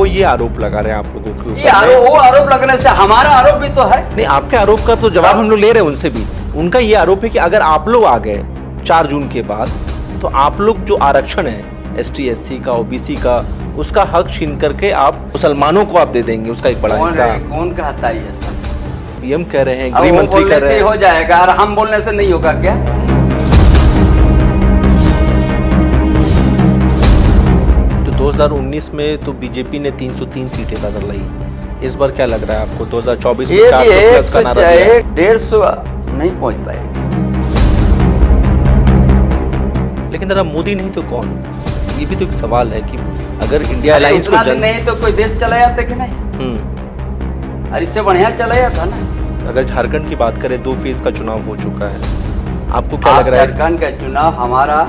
ये आरोप लगा रहे हैं आप लोगों के ऊपर? ये आरोप, वो आरोप लगने से हमारा आरोप भी तो है। नहीं, आपके आरोप का तो जवाब हम लोग ले रहे हैं उनसे भी। उनका ये आरोप है कि अगर आप लोग आ गए 4 जून के बाद तो आप लोग जो आरक्षण है ST SC का, OBC का, उसका हक छीन करके आप मुसलमानों को आप दे देंगे उसका एक बड़ा हिस्सा। कौन कहता है ये सब? PM कह रहे हैं, अब गृह वो मंत्री बोलने कह रहे से हैं। हो जाएगा और हम बोलने से नहीं होगा क्या? तो 2019 में तो बीजेपी ने 303 सीटें दादा लाई। इस बार क्या लग रहा है आपको? 2024 में ये 400 प्लस का नारा दिया है। 150 नहीं पहुंच पाएगा। लेकिन जरा मोदी नहीं तो कौन? ये भी तो एक सवाल है कि अगर इंडिया अरे अलायंस उतना को दिन नहीं तो कोई देश चला जाता कि नहीं? और इससे बढ़िया चला जाता ना। अगर झारखंड की बात करें 2 फेज का चुनाव हो चुका है, आपको क्या आप लग रहा है? झारखंड का चुनाव हमारा,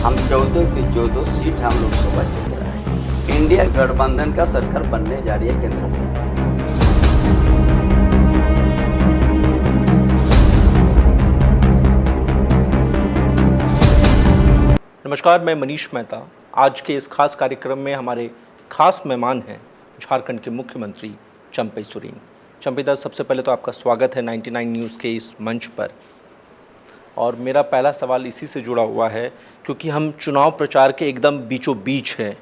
हम 14 की 14 सीट हम लोग लोकसभा जीत रहा है। इंडिया गठबंधन का सरकार बनने जा रही है केंद्र सरकार। नमस्कार, मैं मनीष मेहता। आज के इस खास कार्यक्रम में हमारे खास मेहमान हैं झारखंड के मुख्यमंत्री चंपई सोरेन। चंपई दा, सबसे पहले तो आपका स्वागत है 99 न्यूज़ के इस मंच पर। और मेरा पहला सवाल इसी से जुड़ा हुआ है क्योंकि हम चुनाव प्रचार के एकदम बीचों बीच हैं।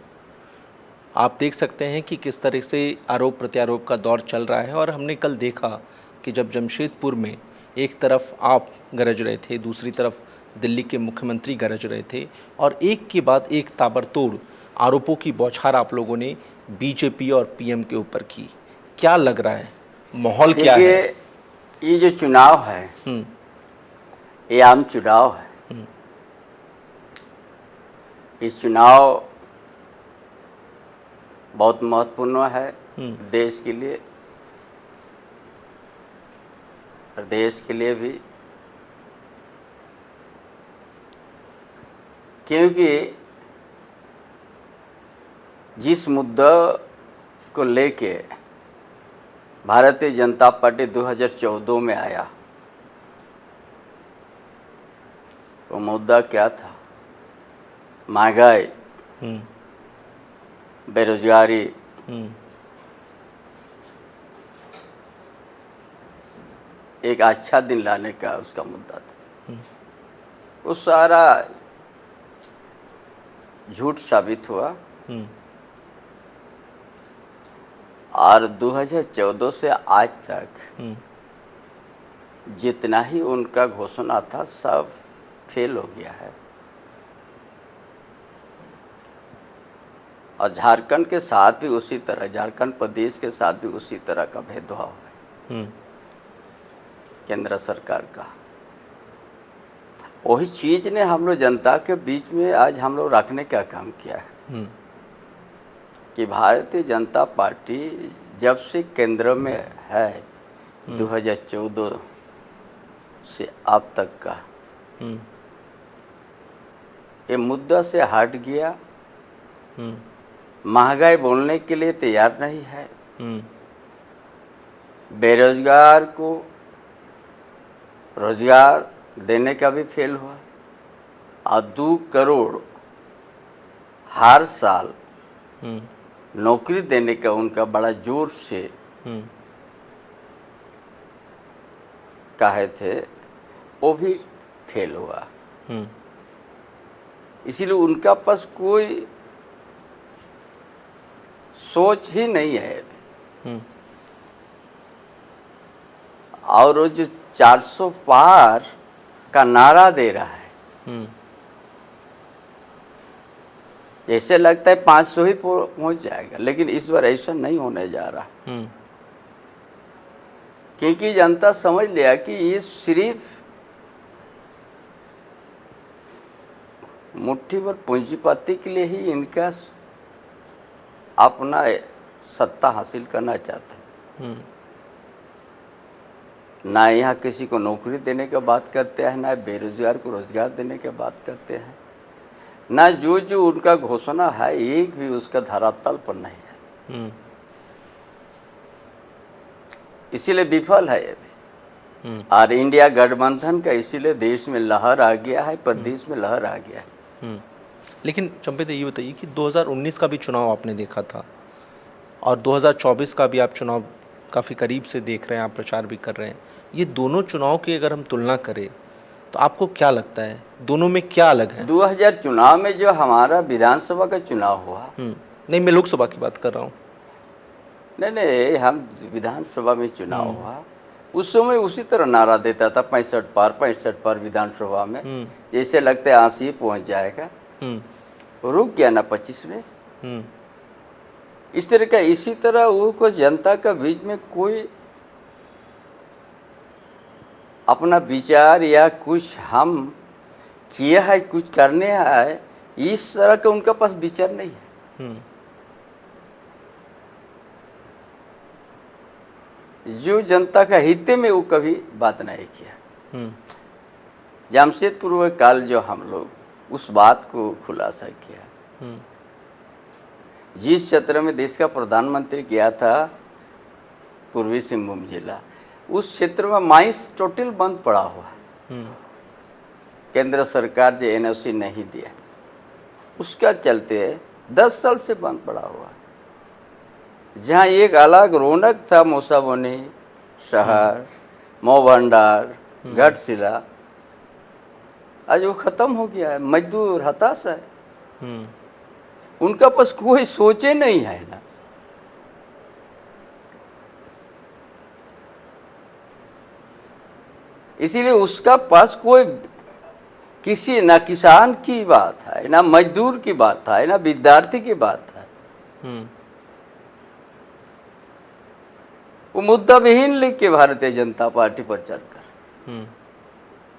आप देख सकते हैं कि किस तरह से आरोप प्रत्यारोप का दौर चल रहा है। और हमने कल देखा कि जब जमशेदपुर में एक तरफ आप गरज रहे थे, दूसरी तरफ दिल्ली के मुख्यमंत्री गरज रहे थे और एक के बाद एक ताबड़तोड़ आरोपों की बौछार आप लोगों ने बीजेपी और PM के ऊपर की। क्या लग रहा है, माहौल क्या है? ये जो चुनाव है ये आम चुनाव है। इस चुनाव बहुत महत्वपूर्ण है देश के लिए और देश के लिए भी, क्योंकि जिस मुद्दा को लेके भारतीय जनता पार्टी 2014 में आया, वो मुद्दा क्या था? महंगाई, बेरोजगारी, एक अच्छा दिन लाने का उसका मुद्दा था। वो सारा झूठ साबित हुआ और 2014 से आज तक जितना ही उनका घोषणा था सब फेल हो गया है। और झारखंड के साथ भी उसी तरह, झारखंड प्रदेश के साथ भी उसी तरह का भेदभाव है केंद्र सरकार का। वही चीज ने हम लोग जनता के बीच में आज हम लोग रखने का काम किया है कि भारतीय जनता पार्टी जब से केंद्र में है 2014 से अब तक का ये मुद्दा से हट गया। महंगाई बोलने के लिए तैयार नहीं है। बेरोजगार को रोजगार देने का भी फेल हुआ और 2 करोड़ हर साल नौकरी देने का उनका बड़ा जोर से कहे थे, वो भी फेल हुआ। इसीलिए उनका पास कोई सोच ही नहीं है। और वो जो 400 पार का नारा दे रहा है, जैसे लगता है 500 ही पहुंच जाएगा, लेकिन इस बार ऐसा नहीं होने जा रहा। क्योंकि जनता समझ लिया कि ये सिर्फ मुट्ठी भर पूंजीपति के लिए ही इनका अपना सत्ता हासिल करना चाहते हैं। ना यहाँ किसी को नौकरी देने की बात करते हैं, ना बेरोजगार को रोजगार देने की बात करते हैं, ना जो जो उनका घोषणा है एक भी उसका धरातल पर नहीं है। इसीलिए विफल है ये भी। और इंडिया गठबंधन का इसीलिए देश में लहर आ गया है, प्रदेश में लहर आ गया है। लेकिन चंपई दा, ये बताइए कि 2019 का भी चुनाव आपने देखा था, और 2024 का भी आप चुनाव काफ़ी करीब से देख रहे हैं, आप प्रचार भी कर रहे हैं। ये दोनों चुनाव की अगर हम तुलना करें तो आपको क्या लगता है दोनों में क्या अलग है? 2000 चुनाव में जो हमारा विधानसभा का चुनाव हुआ, नहीं, मैं लोकसभा की बात कर रहा हूँ। नहीं, हम विधानसभा में चुनाव हुआ, उस समय उसी तरह नारा देता था 65 पार विधानसभा में, जैसे लगता है आंसी पहुँच जाएगा, रुक गया ना 25 में। इस तरह का, इसी तरह वो कुछ जनता का बीच में कोई अपना विचार या कुछ हम किया है, कुछ करने है, इस तरह का उनका पास विचार नहीं है। जो जनता का हित में वो कभी बात नहीं किया। जमशेदपुर काल जो हम लोग उस बात को खुलासा किया, जिस क्षेत्र में देश का प्रधानमंत्री गया था, पूर्वी सिंहभूम जिला, उस क्षेत्र में माइंस टोटल बंद पड़ा हुआ है। केंद्र सरकार जो एनओसी नहीं दिया, उसका चलते 10 साल से बंद पड़ा हुआ है। जहाँ एक अलग रौनक था, मौसाबनी शहर, मऊ भंडार, घाटशिला, आज वो खत्म हो गया है। मजदूर हताश है, उनका पास कोई सोचे नहीं है ना। इसीलिए उसका पास कोई किसी ना किसान की बात है, ना मजदूर की बात है, ना विद्यार्थी की बात है। वो मुद्दा विहीन लेके भारतीय जनता पार्टी पर चलकर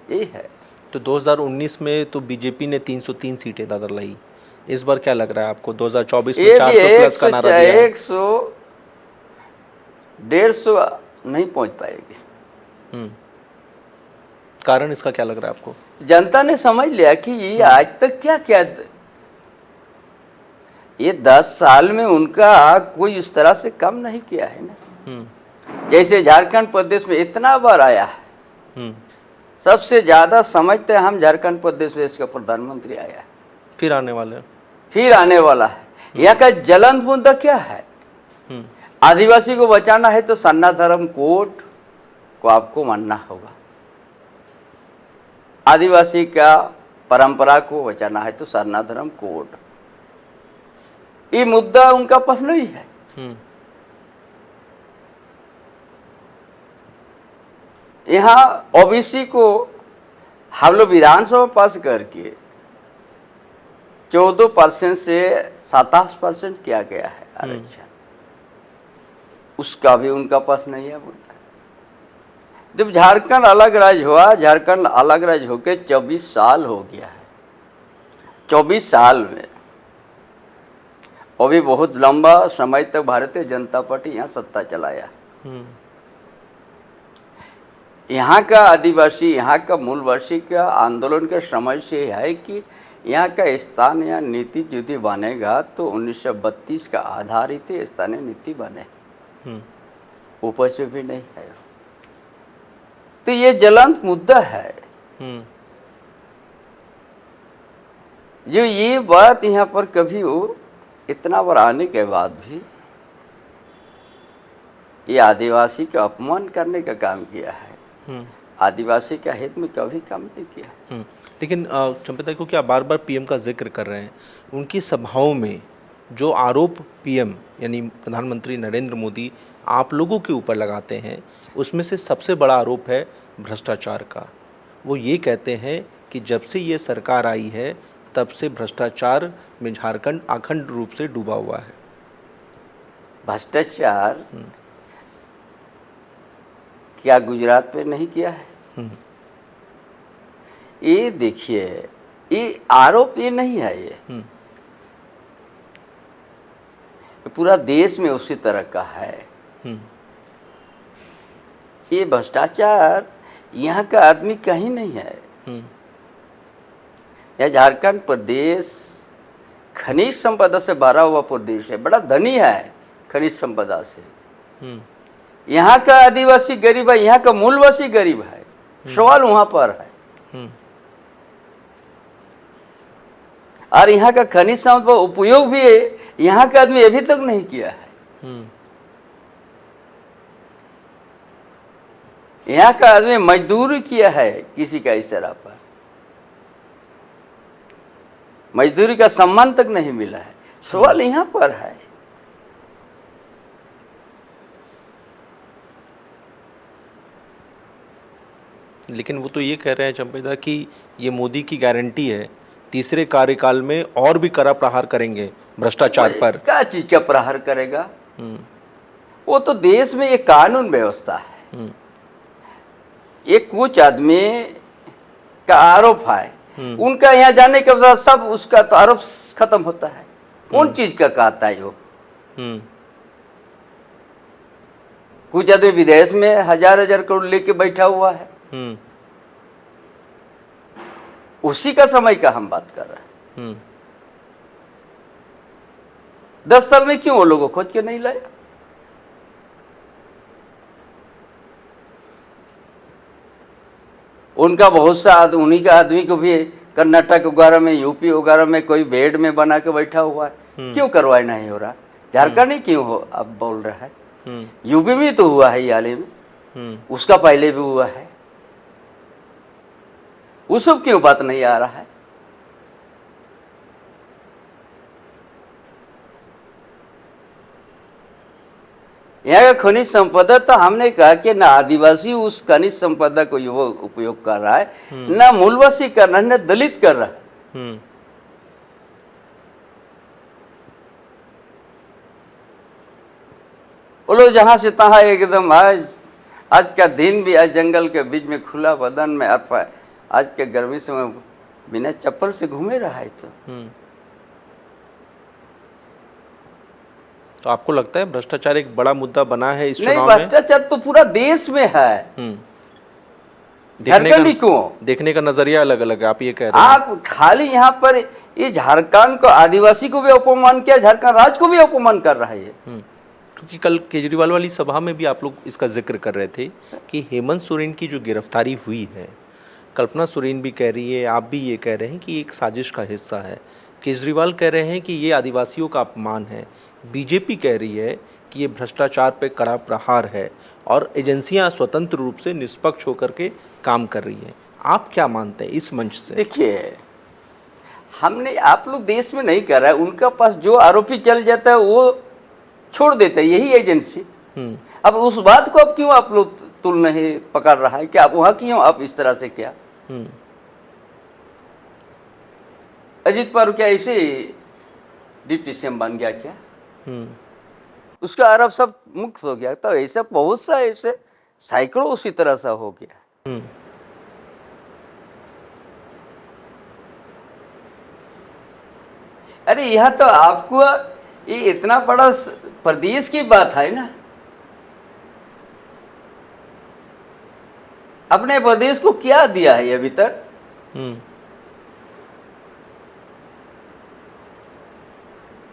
यही है। तो 2019 में तो बीजेपी ने 303 सीटें दादा लाई, इस बार क्या लग रहा है आपको? 2024 में 400 प्लस का नारा दिया है। 100 150 नहीं पहुंच पाएगी। कारण इसका क्या लग रहा है आपको? जनता ने समझ लिया कि ये आज तक क्या क्या, ये 10 साल में उनका कोई इस तरह से काम नहीं किया है ना। जैसे झारखंड प्रदेश में इतना बार आया है, सबसे ज्यादा समझते हैं हम झारखंड प्रदेश में इसका प्रधानमंत्री आया है, फिर आने वाले हैं, फिर आने वाला है। यहाँ का ज्वलंत मुद्दा क्या है? आदिवासी को बचाना है तो सन्ना धर्म कोड को आपको मानना होगा। आदिवासी का परंपरा को बचाना है तो सरना धर्म कोड, ये मुद्दा उनका पास नहीं है। यहाँ ओबीसी को हम लोग विधानसभा पास करके 14% से 27% किया गया है आरक्षण, उसका भी उनका पास नहीं है मुद्दा। जब झारखंड अलग राज्य हुआ, झारखंड अलग राज्य होके 24 साल हो गया है। 24 साल में अभी बहुत लंबा समय तक भारतीय जनता पार्टी यहाँ सत्ता चलाया। यहाँ का आदिवासी, यहाँ का मूलवासी का आंदोलन के समय से है कि यहाँ का स्थान या नीति यदि बनेगा तो 1932 का आधारित स्थानीय नीति बने, ऊपर से भी नहीं है। तो ये ज्वलंत मुद्दा है। जो ये बात यहाँ पर कभी हो, इतना बार आने के बाद भी ये आदिवासी का अपमान करने का काम किया है, आदिवासी का हित में कभी काम नहीं किया। लेकिन चंपिता को क्या बार बार पीएम का जिक्र कर रहे हैं, उनकी सभाओं में जो आरोप पीएम यानी प्रधानमंत्री नरेंद्र मोदी आप लोगों के ऊपर लगाते हैं, उसमें से सबसे बड़ा आरोप है भ्रष्टाचार का। वो ये कहते हैं कि जब से ये सरकार आई है तब से भ्रष्टाचार में झारखंड अखंड रूप से डूबा हुआ है। भ्रष्टाचार क्या गुजरात में नहीं किया है? ये देखिए, ये आरोप ये नहीं है, ये पूरा देश में उसी तरह का है। ये भ्रष्टाचार यहाँ का आदमी कहीं नहीं है। यह झारखंड प्रदेश खनिज संपदा से भरा हुआ प्रदेश है, बड़ा धनी है खनिज संपदा से। यहाँ का आदिवासी गरीब है, यहाँ का मूलवासी गरीब है। सवाल वहाँ पर है। और यहाँ का खनिज संपदा उपयोग भी यहाँ का आदमी अभी तक नहीं किया है। यहाँ का आदमी मजदूरी किया है किसी का इशारा पर, मजदूरी का सम्मान तक नहीं मिला है। सवाल यहाँ पर है, लेकिन वो तो ये कह रहे हैं चंपेदा कि ये मोदी की गारंटी है, तीसरे कार्यकाल में और भी कड़ा प्रहार करेंगे भ्रष्टाचार पर। क्या चीज का प्रहार करेगा? वो तो देश में एक कानून व्यवस्था है, एक कुछ आदमी का आरोप है, उनका यहाँ जाने के बाद सब उसका तो आरोप खत्म होता है। कौन चीज का कहता है वो? कुछ आदमी विदेश में हजार हजार करोड़ लेके बैठा हुआ है, उसी का समय का हम बात कर रहे हैं। 10 साल में क्यों वो लोगों को खोज के नहीं लाया? उनका बहुत सा उन्हीं का आदमी को भी कर्नाटक वगैरह में, यूपी वगैरह में कोई बेड में बना के बैठा हुआ है, क्यों करवाए नहीं हो रहा? झारखंड ही क्यों हो अब बोल रहा है? यूपी में तो हुआ है हाल ही में, उसका पहले भी हुआ है, उस सब क्यों बात नहीं आ रहा है? यहाँ का खनिज संपदा तो हमने कहा कि ना आदिवासी उस खनिज संपदा को वो उपयोग कर रहा है, ना मूलवासी कर रहा है, ना दलित कर रहा है। वो लोग जहां से तहां एकदम आज का दिन भी आज जंगल के बीच में खुला बदन में आज के गर्मी से बिना चप्पल से घूमे रहा है। तो आपको लगता है भ्रष्टाचार एक बड़ा मुद्दा बना है इस चुनाव में? नहीं, भ्रष्टाचार तो पूरा देश में है, झारखंड ही क्यों? देखने का नजरिया अलग अलग है, आप ये कह रहे हैं। आप खाली यहाँ पर ये झारखंड को, आदिवासी को भी अपमान किया, झारखंड राज्य को भी अपमान कर रहा है। क्योंकि कल केजरीवाल वाली सभा में भी आप लोग इसका जिक्र कर रहे थे कि हेमंत सोरेन की जो गिरफ्तारी हुई है, कल्पना सोरेन भी कह रही है, आप भी ये कह रहे हैं कि एक साजिश का हिस्सा है। केजरीवाल कह रहे हैं कि ये आदिवासियों का अपमान है, बीजेपी कह रही है कि ये भ्रष्टाचार पे कड़ा प्रहार है और एजेंसियां स्वतंत्र रूप से निष्पक्ष होकर के काम कर रही हैं। आप क्या मानते हैं इस मंच से? देखिए, हमने, आप लोग देश में नहीं कर रहा है, उनका पास जो आरोपी चल जाता है वो छोड़ देते हैं, यही एजेंसी। अब उस बात को अब क्यों आप लोग तुल नहीं पकड़ रहा है कि आप वहां क्यों आप इस तरह से क्या? अजीत पवार क्या ऐसे डिप्टी सीएम बन गया क्या? उसका आरोप सब मुक्त हो गया? तो ऐसा बहुत सा ऐसे सैकड़ों उसी तरह सा हो गया। अरे यह तो आपको ये इतना बड़ा प्रदेश की बात है ना, अपने प्रदेश को क्या दिया है अभी तक?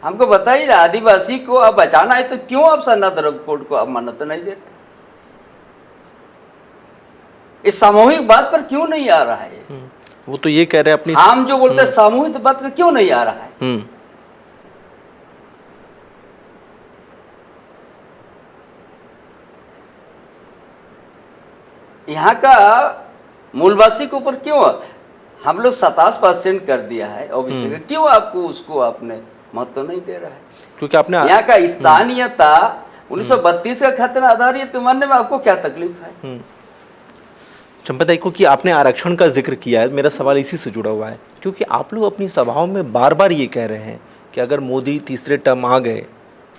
हमको बताइए ना, आदिवासी को अब बचाना है तो क्यों आप सनातन कोर्ट को अब मान्यता नहीं दे रहे? इस सामूहिक बात पर क्यों नहीं आ रहा है? वो तो ये कह रहे हैं अपनी, हम जो बोलते हैं सामूहिक बात पर क्यों नहीं आ रहा है? यहाँ का मूलवासी के ऊपर क्यों हम लोग 27% कर दिया है ओबीसी का, क्यों आपको उसको आपने महत्व नहीं दे रहा है? क्योंकि आपने यहाँ का स्थानीयता 1932 का खतरा आधारित मानने में आपको क्या तकलीफ है? चंपा को कि आपने आरक्षण का जिक्र किया है, मेरा सवाल इसी से जुड़ा हुआ है, क्योंकि आप लोग अपनी सभाओं में बार बार ये कह रहे हैं कि अगर मोदी तीसरे टर्म आ गए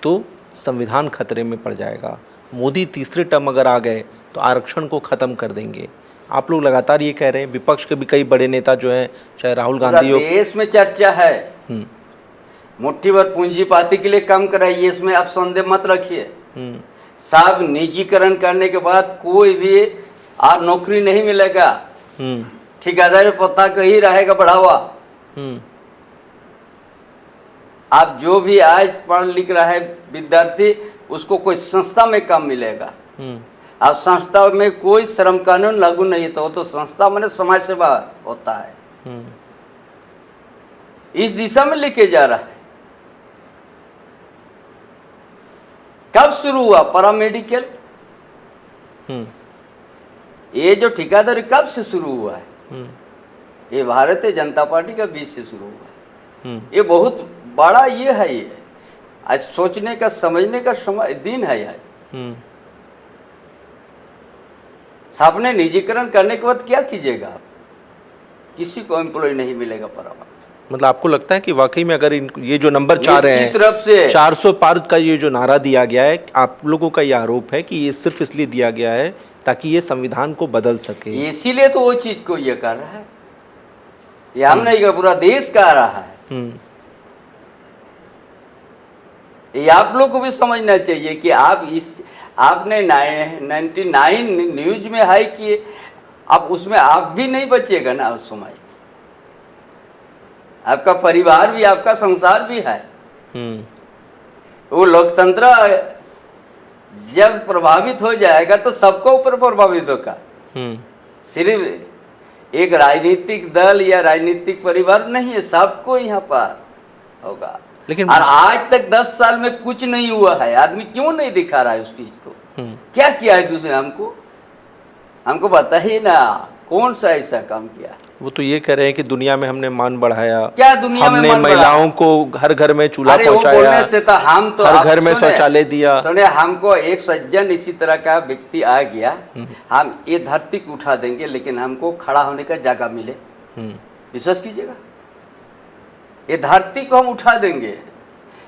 तो संविधान खतरे में पड़ जाएगा, मोदी तीसरे टर्म अगर आ गए तो आरक्षण को ख़त्म कर देंगे। आप लोग लगातार ये कह रहे हैं, विपक्ष के भी कई बड़े नेता जो हैं, चाहे राहुल गांधी हो, देश में चर्चा है, मुट्ठी भर पूंजीपाती के लिए काम कराइए, इसमें आप संदेह मत रखिए। सब निजीकरण करने के बाद कोई भी आप नौकरी नहीं मिलेगा, ठेकेदारी पता कहीं रहेगा बढ़ावा। आप जो भी आज पढ़ लिख रहा है विद्यार्थी, उसको कोई संस्था में काम मिलेगा। और संस्था में कोई श्रम कानून लागू नहीं है, तो वो तो संस्था माने समाज सेवा होता है। इस दिशा में लेके जा रहा है। कब शुरू हुआ पैरामेडिकल? ये जो ठेकेदारी कब से शुरू हुआ है? ये भारतीय जनता पार्टी का बीच से शुरू हुआ है। ये बहुत बड़ा ये है, ये आज सोचने का समझने का समय दिन है आज। आपने निजीकरण करने के बाद क्या कीजिएगा आप? किसी को एम्प्लॉय नहीं मिलेगा परमानेंट। मतलब आपको लगता है कि वाकई में अगर ये जो नंबर 4 है, तरफ से 400 पार का ये जो नारा दिया गया है, आप लोगों का ये आरोप है कि ये सिर्फ इसलिए दिया गया है ताकि ये संविधान को बदल सके, इसीलिए तो वो चीज को ये कर रहा है। ये हम नहीं का पूरा देश कह रहा है। ये आप लोग को भी समझना चाहिए कि आपने 99 न्यूज में है कि अब उसमें आप भी नहीं बचिएगा ना उस समय। आपका परिवार भी, आपका संसार भी है। वो लोकतंत्र जब प्रभावित हो जाएगा तो सबको ऊपर प्रभावित होगा। सिर्फ एक राजनीतिक दल या राजनीतिक परिवार नहीं है, सबको यहाँ पर होगा। लेकिन और आज तक 10 साल में कुछ नहीं हुआ है। आदमी क्यों नहीं दिखा रहा है उस चीज को? क्या किया है दूसरे? हमको बताइए ना, कौन सा ऐसा काम किया? वो तो ये कह रहे हैं कि दुनिया में हमने मान बढ़ाया। क्या दुनिया में हमने मान महिलाओं को घर घर में चूल्हा पहुंचाया, बोलने से तो हम तो हर घर में शौचालय दिया। सुने, हमको एक सज्जन इसी तरह का व्यक्ति आ गया, हम ये धरती को उठा देंगे लेकिन हमको खड़ा होने का जगह मिले। विश्वास कीजिएगा, ये धरती को हम उठा देंगे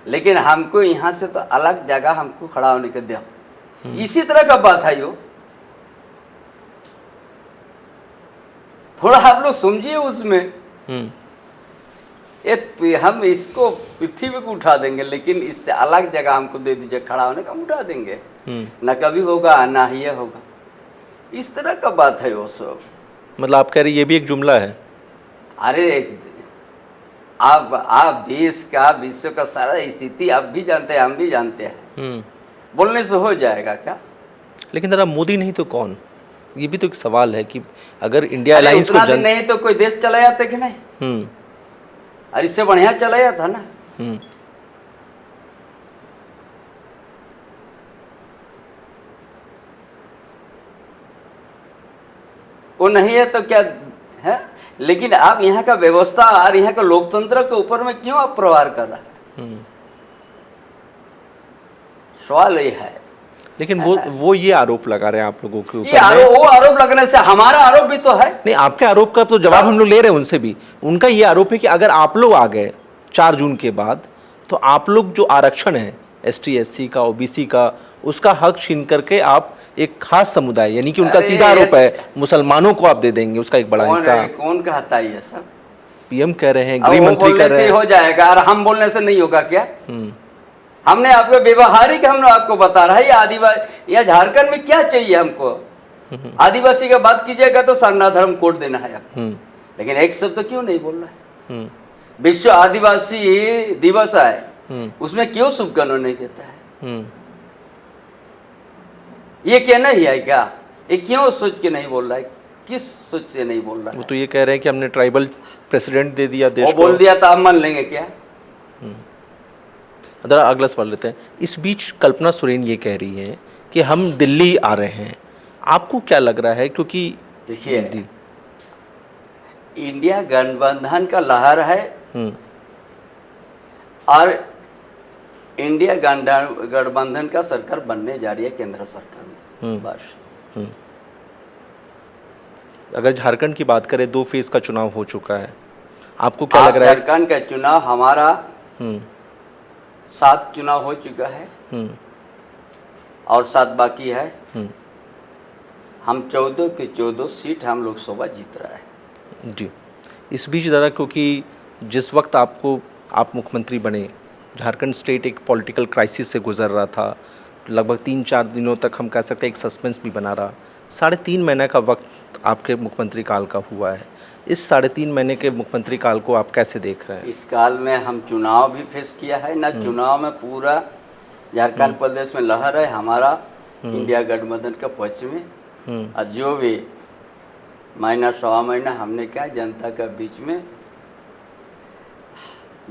लेकिन हमको यहाँ से तो अलग जगह हमको खड़ा होने का दे। इसी तरह का बात है यो। थोड़ा आप लोग समझिए उसमें। हम इसको पृथ्वी को उठा देंगे लेकिन इससे अलग जगह हमको दे दीजिए खड़ा होने का, हम उठा देंगे। ना कभी होगा ना ही ये होगा। इस तरह का बात है वो सब। मतलब आप कह रहे ये भी एक जुमला है? अरे आप देश का, विश्व का सारा स्थिति आप भी जानते हैं, हम भी जानते हैं। बोलने से हो जाएगा क्या? लेकिन जरा मोदी नहीं तो कौन? ये भी तो एक सवाल है कि अगर इंडिया अलायंस को नहीं तो कोई देश चला जाता कि नहीं? और इससे बढ़िया चला जाता ना। वो नहीं है तो क्या है? लेकिन आप यहाँ का व्यवस्था और यहाँ का लोकतंत्र के ऊपर में क्यों आप प्रहार कर रहा है? सवाल ये है। लेकिन वो ये आरोप लगा रहे हैं आप लोगों के ऊपर। वो आरोप लगने से हमारा आरोप भी तो है। नहीं, आपके आरोप का तो जवाब हम लोग ले रहे हैं उनसे भी। उनका ये आरोप है कि अगर आप लोग आ गए 4 जून के बाद तो आप लोग जो आरक्षण है ST SC का, OBC का, उसका हक छीन करके आप एक खास समुदाय, यानी कि उनका सीधा आरोप है मुसलमानों को आप दे देंगे उसका एक बड़ा हिस्सा। कौन कहता है ये सब? PM कह रहे हैं, गृह मंत्री कह रहे हैं। हो जाएगा और हम बोलने से नहीं होगा क्या? हमने आपको व्यवहारिक हमने आपको बता रहा है। ये आदिवासी या झारखंड में क्या चाहिए हमको? आदिवासी का बात कीजिएगा तो सारनाथ धर्म कोड देना है आपको। लेकिन एक शब्द तो क्यों नहीं बोल रहा है? विश्व आदिवासी दिवस है, उसमें क्यों शुभकामनाएं नहीं देता है? ये कहना ही है क्या? ये क्यों सोच के नहीं बोल रहा है? किस सोच से नहीं बोल रहा है? वो तो ये कह रहे हैं कि हमने ट्राइबल प्रेसिडेंट दे दिया देश को। बोल दिया तो आप मान लेंगे क्या? जरा अगला सवाल लेते हैं। इस बीच कल्पना सोरेन ये कह रही है कि हम दिल्ली आ रहे हैं। आपको क्या लग रहा है? क्योंकि देखिए, इंडिया गठबंधन का लहर है और इंडिया गठबंधन का सरकार बनने जा रही है केंद्र सरकार में। बस अगर झारखंड की बात करें, 2 फेज का चुनाव हो चुका है, आपको क्या लग रहा है? झारखंड का चुनाव हमारा 7 चुनाव हो चुका है और 7 बाकी है। हम 14 के 14 सीट हम लोकसभा जीत रहा है जी। इस बीच ज़रा, क्योंकि जिस वक्त आप मुख्यमंत्री बने, झारखंड स्टेट एक पॉलिटिकल क्राइसिस से गुजर रहा था। लगभग 3-4 दिनों तक हम कह सकते हैं एक सस्पेंस भी बना रहा। 3.5 महीने का वक्त आपके मुख्यमंत्री काल का हुआ है। इस 3.5 महीने के मुख्यमंत्री काल को आप कैसे देख रहे हैं? इस काल में हम चुनाव भी फेस किया है ना। चुनाव में पूरा झारखंड प्रदेश में लहर है हमारा इंडिया गठबंधन का पक्ष में। और जो भी महीना 1.25 महीना हमने क्या जनता के बीच में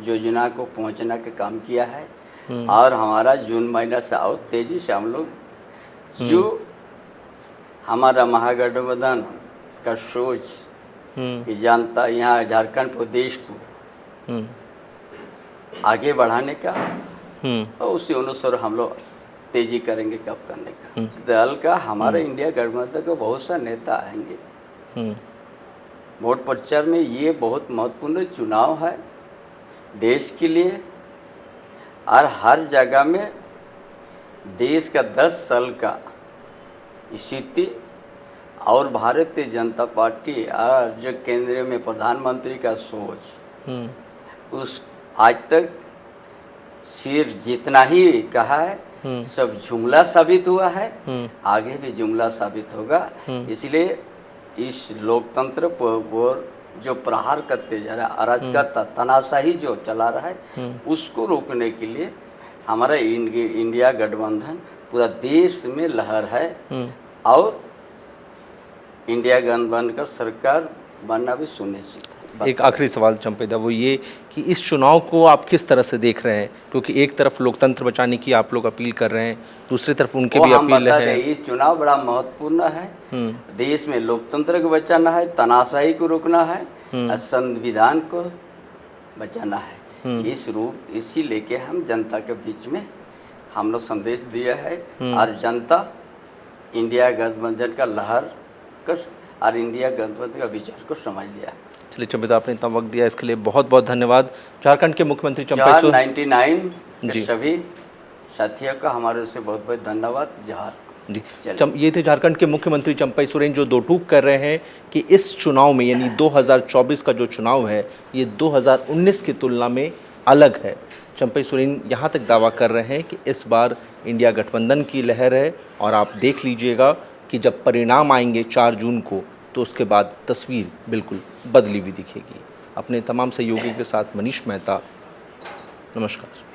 योजना को पहुंचना का काम किया है। और हमारा जून महीना से और तेजी से हम लोग जो हमारा महागठबंधन का सोच कि जनता यहाँ झारखंड प्रदेश को आगे बढ़ाने का और उसी अनुसार हम लोग तेजी करेंगे कब करने का। दल का हमारा इंडिया गठबंधन का बहुत सा नेता आएंगे वोट प्रचार में। ये बहुत महत्वपूर्ण चुनाव है देश के लिए और हर जगह में देश का 10 साल का स्थिति और भारतीय जनता पार्टी और जो केंद्र में प्रधानमंत्री का सोच उस आज तक सिर्फ जितना ही कहा है सब जुमला साबित हुआ है, आगे भी जुमला साबित होगा। इसलिए इस लोकतंत्र पर जो प्रहार करते जा रहा है, अराजकता तानाशाही जो चला रहा है, उसको रोकने के लिए हमारा इंडिया गठबंधन पूरा देश में लहर है और इंडिया गठबंधन का सरकार बनना भी सुनिश्चित है। एक आखिरी सवाल चंपेदा, वो ये कि इस चुनाव को आप किस तरह से देख रहे हैं, क्योंकि एक तरफ लोकतंत्र बचाने की आप लोग अपील कर रहे हैं, दूसरी तरफ उनके भी अपील है। ये चुनाव बड़ा महत्वपूर्ण है, देश में लोकतंत्र को बचाना है, तानाशाही को रोकना है और संविधान को बचाना है। इसी लेके हम जनता के बीच में हम लोग संदेश दिया है और जनता इंडिया गठबंधन का लहर और इंडिया गठबंधन का विचार को समझ लिया। चलिए चंपेदा, आपने इतना वक्त दिया इसके लिए बहुत बहुत धन्यवाद। झारखंड के मुख्यमंत्री चंपई सोरेन 99 के सभी साथियों का हमारे से बहुत बहुत धन्यवाद। जोहार जी। ये थे झारखंड के मुख्यमंत्री चंपई सोरेन जो दो टूक कर रहे हैं कि इस चुनाव में यानी 2024 का जो चुनाव है ये 2019 की तुलना में अलग है। चंपई सोरेन यहाँ तक दावा कर रहे हैं कि इस बार इंडिया गठबंधन की लहर है और आप देख लीजिएगा कि जब परिणाम आएंगे 4 जून को तो उसके बाद तस्वीर बिल्कुल बदली हुई दिखेगी। अपने तमाम सहयोगियों के साथ मनीष मेहता, नमस्कार।